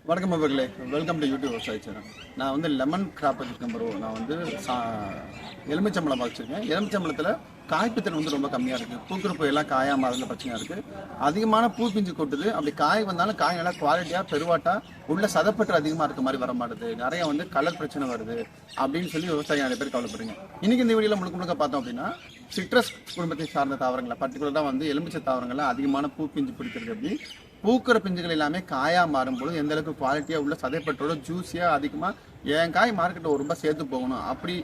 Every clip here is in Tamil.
வணக்கம் அவர்களே, வெல்கம் டு யூடியூப் விவசாய சேனல். நான் வந்து லெமன் கிராப் வச்சுருக்கேன் ப்ரோ. நான் வந்து எலுமிச்சம்பழம் வச்சுருக்கேன். எலுமிச்சம்பழத்தில் காய்ப்புத்திறன் வந்து ரொம்ப கம்மியாக இருக்குது. பூக்குறப்பு எல்லாம் காயாமல் அதில் பிரச்சனையாக இருக்குது. அதிகமான பூ பிஞ்சு கொட்டுது. அப்படி காய் வந்தாலும் காய் நல்லா குவாலிட்டியாக பெருவாட்டாக உள்ள சதப்பற்று அதிகமாக இருக்க மாதிரி வர மாட்டுது. நிறைய வந்து கலர் பிரச்சனை வருது அப்படின்னு சொல்லி விவசாயி நிறைய பேர் கவலைப்படுறீங்க. இன்றைக்கி இந்த வீடியோவில் முழுக்க பார்த்தோம் அப்படின்னா சிட்ரஸ் குடும்பத்தை சார்ந்த தாவரங்களை பர்டிகுலராக வந்து எலுமிச்சை தாவரங்களில் அதிகமான பூ பிஞ்சு பிடிக்கிறது எப்படி, பூக்கிற பிஞ்சுகள் எல்லாமே காயாக மாறும்போது எந்த அளவுக்கு குவாலிட்டியாக உள்ள சதைப்பற்றோட ஜூஸியாக அதிகமாக என் காய் மார்க்கெட்டில் ஒரு ரூபாய் சேர்த்து போகணும், அப்படி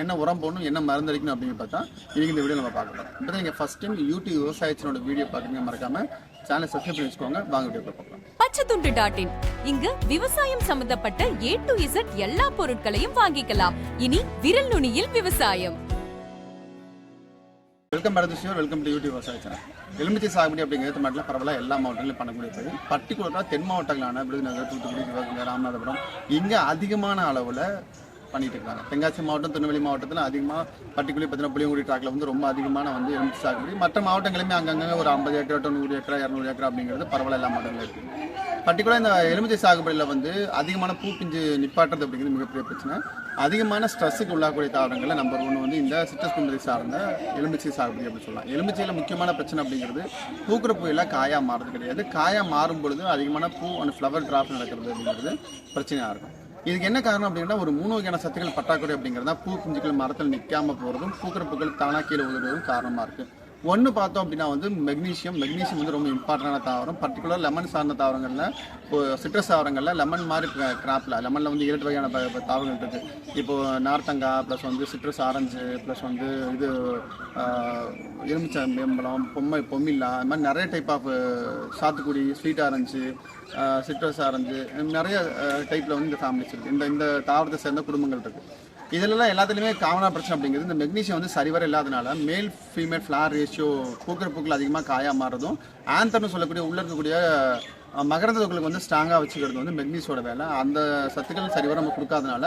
என்ன உரம் போகணும், என்ன மருந்தடிக்கணும் அப்படின்னு பார்த்தா இன்றைக்கி இந்த வீடியோ நம்ம பார்க்கலாம். இப்போ தான் நீங்கள் ஃபஸ்ட் டைம் யூடியூப் விவசாயத்தினோட வீடியோ பார்க்குறீங்க, மறக்காமல் சேனலை சப்ஸ்கிரைப் பண்ணி வச்சுக்கோங்க. வாங்க வீடியோ பார்க்கலாம். பச்சைத்துண்டு.in இங்கு விவசாயம் சம்பந்தப்பட்ட A to Z எல்லா பொருட்களையும் வாங்கிக்கலாம். இனி விரல் நுனியில் விவசாயம். வெல்கம் பரதேசியர், வெல்கம் டு யூடியூப் விவசாய சேனல். எலுமிச்சை சாகுபடி அப்படிங்கிறது தமிழ்நாட்டில் பரவாயில்ல எல்லா மாவட்டங்களிலும் பண்ணக்கூடிய பயிர். பர்டிகுலராக தென் மாவட்டங்களான விருதுநகர், தூத்துக்குடி, சிவகங்கை, ராமநாதபுரம் இங்கே அதிகமான அளவில் பண்ணிட்டு இருக்காங்க. தென்காசி மாவட்டம், திருநெல்வேலி மாவட்டத்தில் அதிகமாக பர்டிகுலர் பார்த்தீங்கன்னா புளியங்குடி ட்ராக்ல வந்து ரொம்ப அதிகமான வந்து எலுமிச்சை சாகுபடி. மற்ற மாவட்டங்களுமே அங்கங்கே ஒரு 50 ஏக்கர், 100 ஏக்கர், 200 ஏக்கர் அப்படிங்கிறது பரவாயில்ல எல்லா மாவட்டங்களும் இருக்குது. பர்டிகுலராக இந்த எலுமிச்சை சாகுபடியில் வந்து அதிகமான பூ பிஞ்சு நிப்பாட்டுறது அப்படிங்கிறது மிகப்பெரிய பிரச்சனை. அதிகமான ஸ்ட்ரெஸ்ஸுக்கு உள்ளாகக்கூடிய தாவரங்களில் நம்பர் 1 வந்து இந்த சிட்ரஸ் குடும்பத்தை சார்ந்த எலுமிச்சை சாகுபடி அப்படின்னு சொல்லலாம். எலுமிச்சையில் முக்கியமான பிரச்சனை அப்படிங்கிறது பூக்கிற பூவில் காயாக மாறுறது கிடையாது. காயாக மாறும் பொழுது அதிகமான பூ அந்த ஃப்ளவர் டிராப் நடக்கிறது அப்படிங்கிறது பிரச்சனையாக இருக்கும். இதுக்கு என்ன காரணம் அப்படின்னா ஒரு 3 வகையான சத்துக்கள் பற்றாக்குறை அப்படிங்கிறது தான் பூ பிஞ்சுக்கள் மரத்தில் நிற்காமல் போகிறதும் பூக்கிற பூக்கள் தானாக கீழே உதவுவதும் காரணமாக இருக்குது. ஒன்று பார்த்தோம் அப்படின்னா வந்து மெக்னீஷியம் வந்து ரொம்ப இம்பார்ட்டண்டான தாவரம். பர்டிகுலர் லெமன் சார்ந்த தாவரங்களில் இப்போ சிட்ரஸ் தாவரங்களில் லெமன் மாதிரி கிராப்பில் லெமனில் வந்து 7 வகையான தாவரங்கள் இருக்குது. இப்போது நார்த்தங்காய் ப்ளஸ் வந்து சிட்ரஸ் ஆரஞ்சு ப்ளஸ் வந்து இது எலுமிச்சை மேம்பழம், பொம்மில்லா, இது மாதிரி நிறைய டைப் ஆஃப் சாத்துக்குடி, ஸ்வீட் ஆரஞ்சு, சிட்ரஸ் ஆரஞ்சு, நிறைய டைப்பில் வந்து இந்த ஃபேமிலிஸ் இருக்குது. இந்த தாவரத்தை சேர்ந்த குடும்பங்கள் இருக்குது. இதெல்லாம் எல்லாத்துலேயுமே காமனாக பிரச்சனை அப்படிங்கிறது இந்த மெக்னீஷியம் வந்து சரிவர இல்லாதனால மேல் ஃபீமேல் ஃப்ளார் ரேஷியோ பூக்கிற பூக்கள் அதிகமாக காயாக மாறுறதும் ஆந்தர்னு சொல்லக்கூடிய உள்ளே இருக்கக்கூடிய மகரந்த தொகுளுக்கு வந்து ஸ்ட்ராங்காக வச்சுக்கிறது வந்து மெக்னீஷியோட வேலை. அந்த சத்துக்கள் சரிவர நம்ம கொடுக்காதனால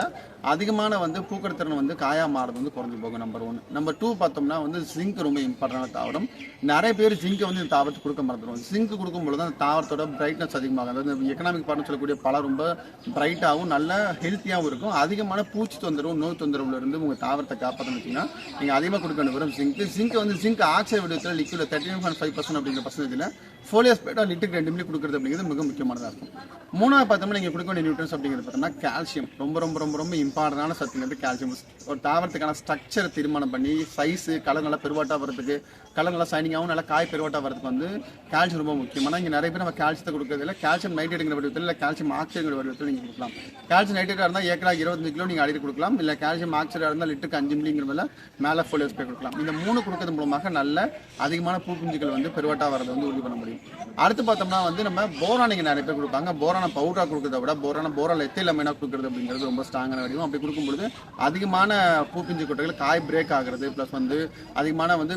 அதிகமான வந்து பூக்கிற திறன் வந்து காயாக மாறுறது வந்து குறைஞ்சி போகும். நம்பர் 1. நம்பர் 2 பார்த்தோம்னா வந்து ஜிங்க் ரொம்ப இம்பார்ட்டன்டான தாவரம். நிறைய பேர் ஜிங்கை வந்து இந்த தாவரத்துக்கு கொடுக்க மறந்துடும். ஜிங்க் கொடுக்கும்பொழுது அந்த தாவரத்தோட பிரைட்னஸ் அதிகமாகும். அதாவது எக்கனாமிக் பார்ட்னு சொல்லக்கூடிய பழம் ரொம்ப பிரைட்டாகவும் நல்ல ஹெல்த்தியாகவும் இருக்கும். அதிகமான பூச்சி தொந்தரவு, நோய் தொந்தரவுல இருந்து உங்கள் தாவரத்தை காப்பாற்றணும் வச்சிங்கன்னா நீங்கள் அதிகமாக கொடுக்க வேண்டிய வரும் ஜிங்க் வந்து ஜிங்க் ஆக்சைடு வடிவத்தில் லிக்விட் 39.5% அப்படிங்கிற பர்சன்டேஜில் ஃபோலியோஸ்பேட்டா லிட்டருக்கு 2 மில்லி கொடுக்குறது அப்படிங்கிறது மிக முக்கியமானதாக இருக்கும். 3வது பார்த்தோம்னா நீங்கள் கொடுக்க வேண்டிய நியூட்ரன்ஸ் அப்படிங்கிறது பார்த்தோம்னா கால்சியம் ரொம்ப இம்பார்ட்டன்டான சத்துங்கிறது கால்சியம். ஒரு தாவரத்துக்கான ஸ்ட்ரக்சரை தீர்மானம் பண்ணி சைஸு கலர் நல்லா பெருவாட்டாக வரதுக்கு, கலர் நல்லா சைனிங்காகவும் நல்லா காய் பெருவாட்டாக வரதுக்கு வந்து கால்சியம் ரொம்ப முக்கியம். ஆனால் இங்கே நிறைய பேர் நம்ம கால்சியத்தை கொடுக்கறதில்ல. கால்சியம் நைட்ரேட்டுங்கிற வடிவத்தில் இல்லை கால்சியம் ஆக்சைடுங்கிற வடிவத்தில் நீங்கள் கொடுக்கலாம். கால்சியம் நைட்ரேட்டாக இருந்தால் ஏக்கராக 25 கிலோ நீங்கள் அடித்து கொடுக்கலாம். இல்லை கால்சியம் ஆக்சைடாக இருந்தால் லிட்டருக்கு 5 மில்லிங்கிற மேலே ஃபோலியோஸ்பேட் கொடுக்கலாம். இந்த 3 கொடுக்கறது மூலமாக நல்ல அதிகமான பூ பிஞ்சுகள் வந்து பெருவாட்டாக வரதை வந்து உறுதி பண்ண முடியும். அடுத்து பார்த்தோம்னா வந்து நம்ம போரான் இங்கே நிறைய பேர் கொடுப்பாங்க. போரான பவுடராக கொடுக்கறத விட போரால் எத்தையில் மெயினாக கொடுக்குறது அப்படிங்கிறது ரொம்ப ஸ்ட்ராங்கான வடிவம். அப்படி கொடுக்கும்பொழுது அதிகமான பூ பிஞ்சு கொட்டைகள் காய் பிரேக் ஆகிறது ப்ளஸ் வந்து அதிகமான வந்து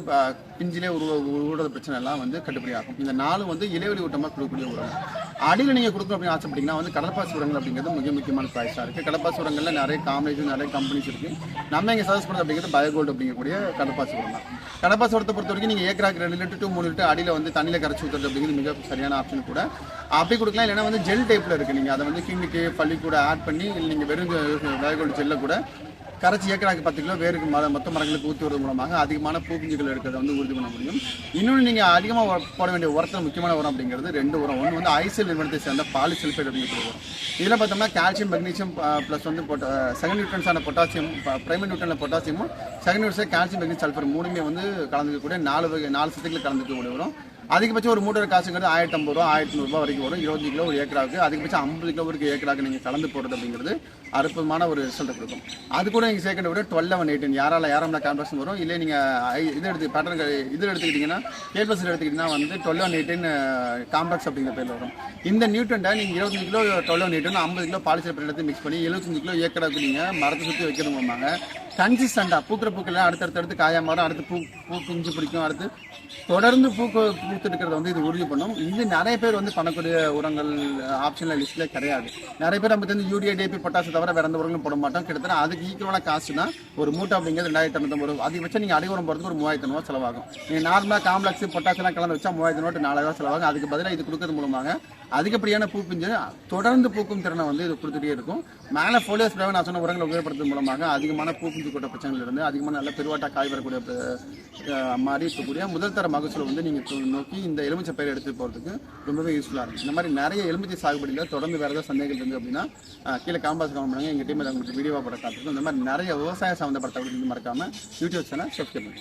பிஞ்சிலே உருவாத பிரச்சனை எல்லாம் வந்து கட்டுப்படி ஆகும். இந்த 4 வந்து இலைவெளி ஊட்டமாக கொடுக்கக்கூடிய உரம். அடியில் நீங்கள் கொடுக்கணும் அப்படின்னு ஆசைப்பட்டீங்கன்னா வந்து கடற்பாசி உரங்கள் அப்படிங்கிறது மிக முக்கியமான ப்ரைஸாக இருக்குது. கடற்பாசி உரங்களில் நிறைய காம்பினேஷன் நிறைய கம்பெனிஸ் இருக்குது. நம்ம இங்கே சர்ச் பண்ணுறது அப்படிங்கிறது பயோகோல்டு அப்படிங்கக்கூடிய கடற்பாசி உரம் தான். கடற்பாசி உரத்தை பொறுத்த வரைக்கும் நீங்கள் ஏக்கராக்கு 2 லிட்டர் to 3 லிட்டர் அடியில் வந்து தண்ணியில் கரைச்சி ஊற்றுறது அப்படிங்கிறது மிக சரியான ஆப்ஷன் கூட. அப்படி கொடுக்கலாம். இல்லைன்னா வந்து ஜெல் டைப்பில் இருக்குது. நீங்கள் அதை வந்து கிண்ணிக்கு பள்ளி கூட ஆட் பண்ணி நீங்கள் வெறும் பயோகோல்டு ஜெல்லை கூட கரைச்சி ஏக்கராக்கு 10 கிலோ வேருக்கு மொத்த மரங்களுக்கு ஊற்றி வருவது மூலமாக அதிகமான பூப்பிஞ்சுகள் இருக்கிறத வந்து உறுதி பண்ண முடியும். இன்னொன்று நீங்கள் அதிகமாக போட வேண்டிய உரத்தில் முக்கியமான உரம் அப்படிங்கிறது 2 உரம். ஒன்று வந்து ஐசெல் நிறுவனத்தை சேர்ந்த பாலிசல்ஃபேட் அப்படிங்கிற உரம். இதில் பார்த்தோம்னா கால்சியம், மெக்னீசியம் ப்ளஸ் வந்து செகண்ட் நியூட்ரன்ஸான பொட்டாசியம், பிரைமரி நியூட்ரனில் பொட்டாசியமும் செகண்ட் நியூட்ரன்ஸில் கால்சியம், மெக்னீசியம், சல்ஃபர் 3மே வந்து கலந்துக்கக்கூடிய 4 சத்துக்கள் கலந்துக்கக்கூடிய உரம். அதிகபட்சம் ஒரு மூட்டை காசுங்கிறது 1050 ரூபா 1100 ரூபா வரைக்கும் வரும். 20 கிலோ ஒரு ஏக்கராவுக்கு. அதிகபட்சம் 50 கிலோ ஒரு ஏக்கராவுக்கு நீங்கள் கலந்து போடுறது அப்படிங்கிறது அற்புதமான ஒரு ரிசல்ட்டை கொடுக்கும். அது கூட நீங்கள் சேர்க்கிற விட 12-18 யாரெல்லாம் கான்ட்ராக்ஷன் வரும். இல்லை நீங்கள் இது எடுத்து பேட்டர்ன் இதில் எடுத்துக்கிட்டிங்கன்னா கேல்பஸில் எடுத்துக்கிட்டிங்கன்னா வந்து 12-18 காம்ப்ளெக்ஸ் அப்படிங்கிற பேரில் வரும். இந்த நியூட்ரண்ட்டை நீங்கள் 25 கிலோ 12-18 50 கிலோ பாலிசல்ஃபேட் எடுத்து மிக்ஸ் பண்ணி 75 கிலோ ஏக்கராவுக்கு நீங்கள் மரத்தை சுற்றி வைக்கிறது மூலமாக கன்சிஸ்டண்டாக பூக்கிற பூக்கெல்லாம் அடுத்தடுத்து காயாக மாறும். அடுத்து பூ பிஞ்சு பிடிக்கும். அடுத்து தொடர்ந்து பூத்துட்டு இருக்கிறத வந்து இது உறுதி பண்ணும். இது நிறைய பேர் வந்து பண்ணக்கூடிய உரங்கள் ஆப்ஷனில் லிஸ்ட்டில் கிடையாது. நிறைய பேர் நம்ம வந்து யூரியா, டிஏபி, பொட்டாசு தவிர வேறு எந்த உரங்களும் போட மாட்டோம். கிட்டத்தட்ட அதுக்கு ஈக்குவலான காசு தான் ஒரு மூட்டை அப்படிங்கிறது 2250 ரூபா. அதிகபட்சம் நீங்கள் அடி உரம் போகிறதுக்கு ஒரு 3000 ரூபா செலவாகும். நீங்கள் நார்மலாக காம்ப்ளெக்ஸ் பொட்டாசெல்லாம் கலந்து வச்சா 3000 ரூபா 4000 ரூபா செலவாகும். அதுக்கு பதிலாக இது கொடுக்கறது மூலமாக அதிகப்படியான பூ பிஞ்சு தொடர்ந்து பூக்கும் திறனை வந்து இது கொடுத்துட்டே இருக்கும். மேலே ஃபோலியோ ஸ்ப்ரேவை நான் சொன்ன உரங்களை உபயோகப்படுத்தும் மூலமாக அதிகமான பூ பிஞ்சு கொட்ட பிரச்சனைகள் இருந்து அதிகமான நல்ல பெருவாட்டா காய் வரக்கூடிய மாதிரி இருக்கக்கூடிய முதல் தர மகசூலை வந்து நீங்கள் நோக்கி இந்த எலுமிச்சை பயிர் எடுத்து போகிறதுக்கு ரொம்பவே யூஸ்ஃபுல்லாக இருக்கும். இந்த மாதிரி நிறைய எலுமிச்சை சாகுபடியில் தொடர்ந்து வேறு ஏதாவது சந்தேகங்கள் இருக்குது அப்படின்னா கீழே காம்பாஸ் கமெண்ட் பண்ணுங்கள். எங்கள் டீமில் உங்களுக்கு வீடியோவாக போட காத்துருக்கோம். இந்த மாதிரி நிறைய விவசாய சம்மந்தப்பட்ட தகவல்கள் மறக்காமல் யூடியூப் சேனல் சப்ஸ்கிரைப் பண்ணுங்கள்.